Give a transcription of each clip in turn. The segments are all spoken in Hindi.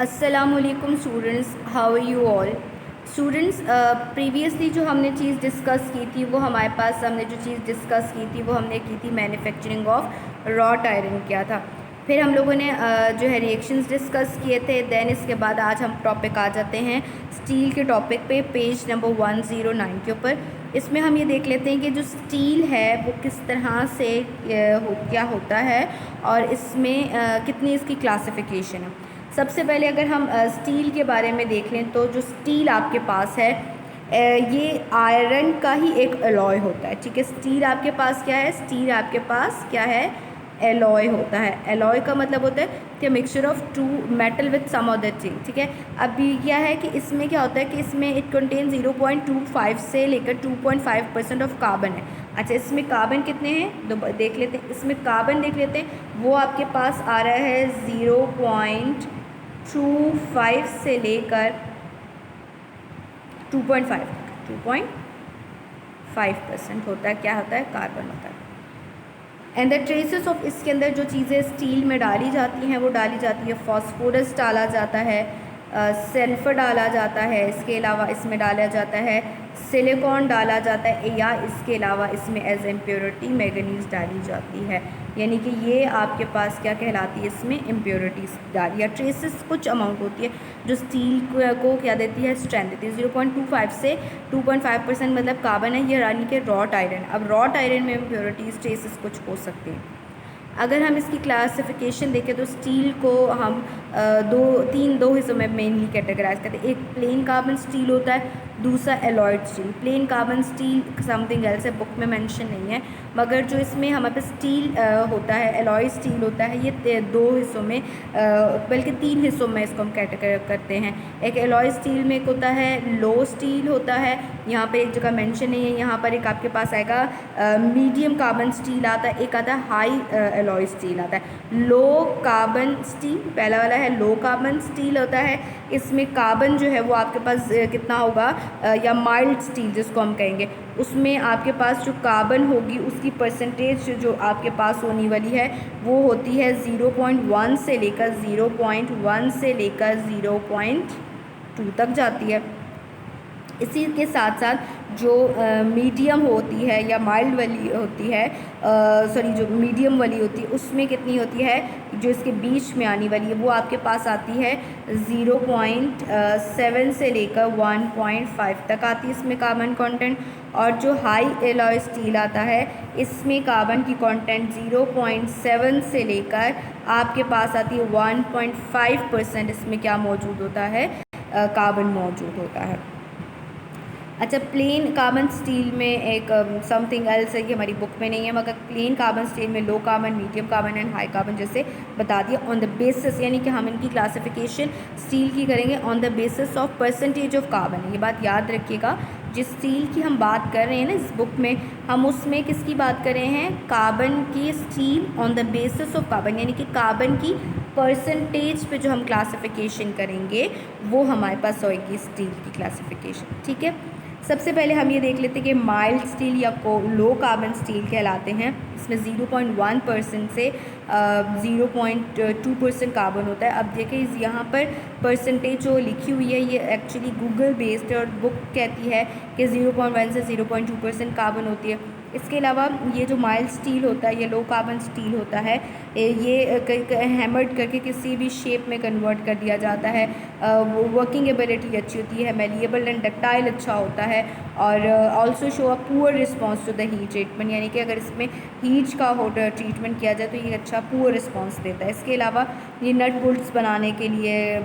अस्सलामुअलैकुम students, how are you all students. Previously जो हमने चीज़ डिस्कस की थी वो हमारे पास हमने जो चीज़ डिस्कस की थी वो हमने की थी मैन्युफैक्चरिंग ऑफ रॉट आयरन किया था। फिर हम लोगों ने जो है रिएक्शंस डिस्कस किए थे। देन इसके बाद आज हम टॉपिक आ जाते हैं स्टील के टॉपिक पे, पेज नंबर 109 के ऊपर। इसमें हम ये देख लेते हैं कि जो स्टील है वो किस तरह से क्या होता है और इसमें कितनी इसकी क्लासिफिकेशन है। सबसे पहले अगर हम स्टील के बारे में देख लें तो जो स्टील आपके पास है ये आयरन का ही एक अलॉय होता है। ठीक है, स्टील आपके पास क्या है? स्टील आपके पास क्या है? एलॉय होता है। एलॉय का मतलब होता है कि mixture of two metal with some other thing. ठीक है, अब ये क्या है कि इसमें क्या होता है कि इसमें इट कंटेन 0.25 से लेकर 2.5% ऑफ कार्बन है। अच्छा, इसमें कार्बन कितने हैं दो देख लेते हैं। इसमें कार्बन देख लेते हैं, वो आपके पास आ रहा है 0.25 से लेकर 2.5% होता है। क्या होता है? कार्बन होता है। एंड द ट्रेसेस ऑफ, इसके अंदर जो चीज़ें स्टील में डाली जाती हैं वो डाली जाती है, फॉस्फोरस डाला जाता है, सल्फर डाला जाता है, इसके अलावा इसमें डाला जाता है सिलिकॉन डाला जाता है, या इसके अलावा इसमें एज इम्प्योरिटी मैंगनीज डाली जाती है। यानी कि ये आपके पास क्या कहलाती है? इसमें इम्प्योरिटीज डाली या ट्रेसेस कुछ अमाउंट होती है जो स्टील को क्या देती है? स्ट्रेंथ देती है। 0.25 से 2.5% मतलब कार्बन है ये, यानी कि रॉट आयरन। अब रॉट आयरन में इम्प्योरिटीज ट्रेसेस कुछ हो सकते हैं। अगर हम इसकी क्लासिफिकेशन देखें तो स्टील को हम दो हिस्सों में मेनली कैटेगराइज करते हैं। एक प्लेन कार्बन स्टील होता है, दूसरा alloyed steel. Plane carbon steel something else है, बुक में मेंशन नहीं है, मगर जो इसमें हमारे पास स्टील होता है, एलॉयड स्टील होता है, ये दो हिस्सों में बल्कि तीन हिस्सों में इसको हम कैटेगराइज करते हैं। एक एलॉयड स्टील में एक होता है लो स्टील होता है, यहाँ पे एक जगह मेंशन नहीं है। यहाँ पर एक आपके पास आएगा मीडियम कार्बन स्टील आता है, एक आता है हाई एलॉय स्टील आता है। लो कार्बन स्टील पहला वाला है, लो कार्बन स्टील होता है। इसमें कार्बन जो है वो आपके पास कितना होगा, या माइल्ड स्टील जिसको हम कहेंगे, उसमें आपके पास जो कार्बन होगी उसकी परसेंटेज जो आपके पास होने वाली है वो होती है 0.1 से लेकर 0.2 तक जाती है। इसी के साथ साथ जो मीडियम होती है या माइल्ड वाली होती है, जो मीडियम वाली होती है उसमें कितनी होती है, जो इसके बीच में आने वाली है वो आपके पास आती है 0.7 से लेकर 1.5 तक आती है इसमें कार्बन कंटेंट। और जो हाई एलॉय स्टील आता है इसमें कार्बन की कंटेंट 0.7 से लेकर आपके पास आती है 1.5%। इसमें क्या मौजूद होता है? कार्बन मौजूद होता है। अच्छा, प्लेन कार्बन स्टील में एक समथिंग एल्स है कि हमारी बुक में नहीं है, मगर प्लेन कार्बन स्टील में low carbon, medium carbon and high carbon जैसे बता दिया ऑन द बेसिस, यानी कि हम इनकी क्लासिफिकेशन स्टील की करेंगे on the basis of percentage of carbon. ये बात याद रखिएगा, जिस स्टील की हम बात कर रहे हैं ना इस बुक में, हम उसमें किसकी बात कर रहे हैं? कार्बन की steel on the basis of carbon, यानी कि कार्बन की परसेंटेज पे जो हम क्लासिफिकेशन करेंगे वो हमारे पास होएगी स्टील की क्लासिफिकेशन। ठीक है, सबसे पहले हम ये देख लेते हैं कि माइल्ड स्टील या लो कार्बन स्टील कहलाते हैं। इसमें 0.1% से 0.2% कार्बन होता है। अब देखिए यहाँ पर परसेंटेज जो लिखी हुई है ये एक्चुअली गूगल बेस्ड है और बुक कहती है कि 0.1 से 0.2% कार्बन होती है। इसके अलावा ये जो माइल्ड स्टील होता है, ये लो कार्बन स्टील होता है, ये हैमर्ड करके किसी भी शेप में कन्वर्ट कर दिया जाता है। वर्किंग एबिलिटी अच्छी होती है, मेलिएबल एंड डक्टाइल अच्छा होता है, और also show a poor response to the heat treatment, यानी कि अगर इसमें हीट का ट्रीटमेंट किया जाए तो ये अच्छा पुअर रिस्पॉन्स देता है। इसके अलावा ये नट बोल्ट्स बनाने के लिए,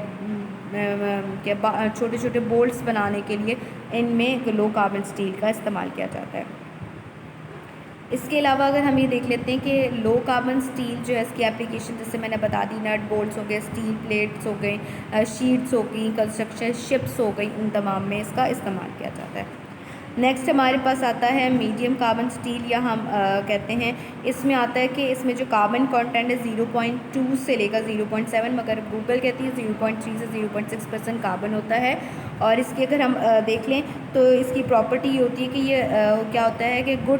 क्या छोटे छोटे बोल्ट्स बनाने के लिए इनमें लो कार्बन स्टील का इस्तेमाल किया जाता है। इसके अलावा अगर हम ये देख लेते हैं कि लो कार्बन स्टील जो है इसकी एप्लीकेशन जैसे मैंने बता दी, नट बोल्ट्स हो गए, स्टील प्लेट्स हो गई, शीट्स हो गई, कंस्ट्रक्शन शिप्स हो गई, इन तमाम में इसका इस्तेमाल किया जाता है। नेक्स्ट हमारे पास आता है मीडियम कार्बन स्टील, या हम कहते हैं इसमें आता है कि इसमें जो कार्बन कंटेंट है 0.2 से लेकर 0.7, मगर गूगल कहती है 0.3 से 0.6% कार्बन होता है। और इसकी अगर हम देख लें तो इसकी प्रॉपर्टी ये होती है कि ये क्या होता है कि गुड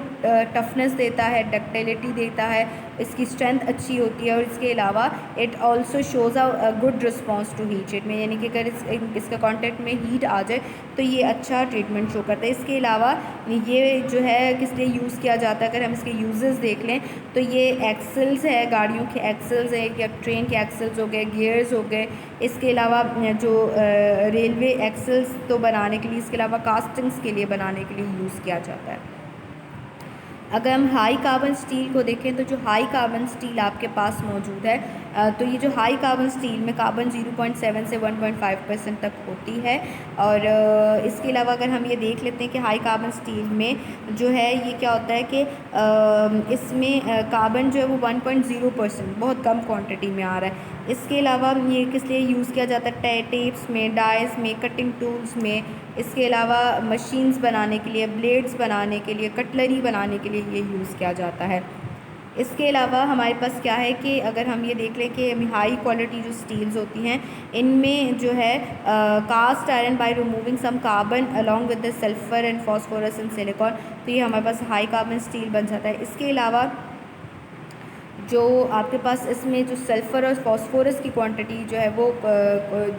टफनेस देता है, डक्टिलिटी देता है, इसकी स्ट्रेंथ अच्छी होती है, और इसके अलावा it also shows a good response to heat treatment, यानी कि अगर इसका कॉन्टेक्ट में हीट आ जाए तो ये अच्छा ट्रीटमेंट शो करता है। इसके अलावा ये जो है किस लिए यूज़ किया जाता है, अगर हम इसके यूजेस देख लें तो ये एक्सल्स है, गाड़ियों के एक्सल्स है, या ट्रेन के एक्सल्स हो गए, गियर्स हो गए। इसके अलावा जो रेलवे एक्सल्स तो बनाने के लिए, इसके अलावा कास्टिंग्स के लिए बनाने के लिए यूज़ किया जाता है। अगर हम हाई कार्बन स्टील को देखें तो जो हाई कार्बन स्टील आपके पास मौजूद है, तो ये जो हाई कार्बन स्टील में कार्बन 0.7 से 1.5% तक होती है। और इसके अलावा अगर हम ये देख लेते हैं कि हाई कार्बन स्टील में जो है ये क्या होता है कि इसमें कार्बन जो है वो 1.0% बहुत कम क्वांटिटी में आ रहा है। इसके अलावा ये किस लिए यूज़ किया जाता है, टेप्स में, डाइस में, कटिंग टूल्स में, इसके अलावा मशीन्स बनाने के लिए, ब्लेड्स बनाने के लिए, कटलरी बनाने के लिए ये यूज़ किया जाता है। इसके अलावा हमारे पास क्या है कि अगर हम ये देख लें कि हाई क्वालिटी जो स्टील्स होती हैं इनमें जो है cast iron by removing some carbon along with the sulphur and phosphorus and silicon, तो ये हमारे पास हाई कार्बन स्टील बन जाता है। इसके अलावा जो आपके पास इसमें जो सल्फ़र और फॉस्फोरस की क्वांटिटी जो है वो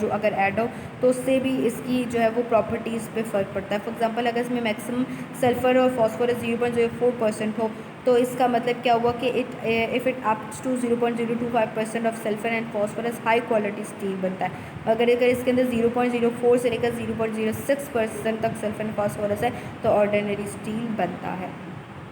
जो अगर ऐड हो तो उससे भी इसकी जो है वो प्रॉपर्टीज़ पे फ़र्क पड़ता है। फॉर एग्जांपल अगर इसमें मैक्सिमम सल्फ़र और फॉस्फोरस 0.04% हो तो इसका मतलब क्या हुआ कि if it ups to 0.025% of sulphur and phosphorus high quality steel बनता है। अगर इसके अंदर 0.04 से लेकर 0.06% तक सल्फ़र एंड फॉस्फोरस है तो ऑर्डिनरी स्टील बनता है।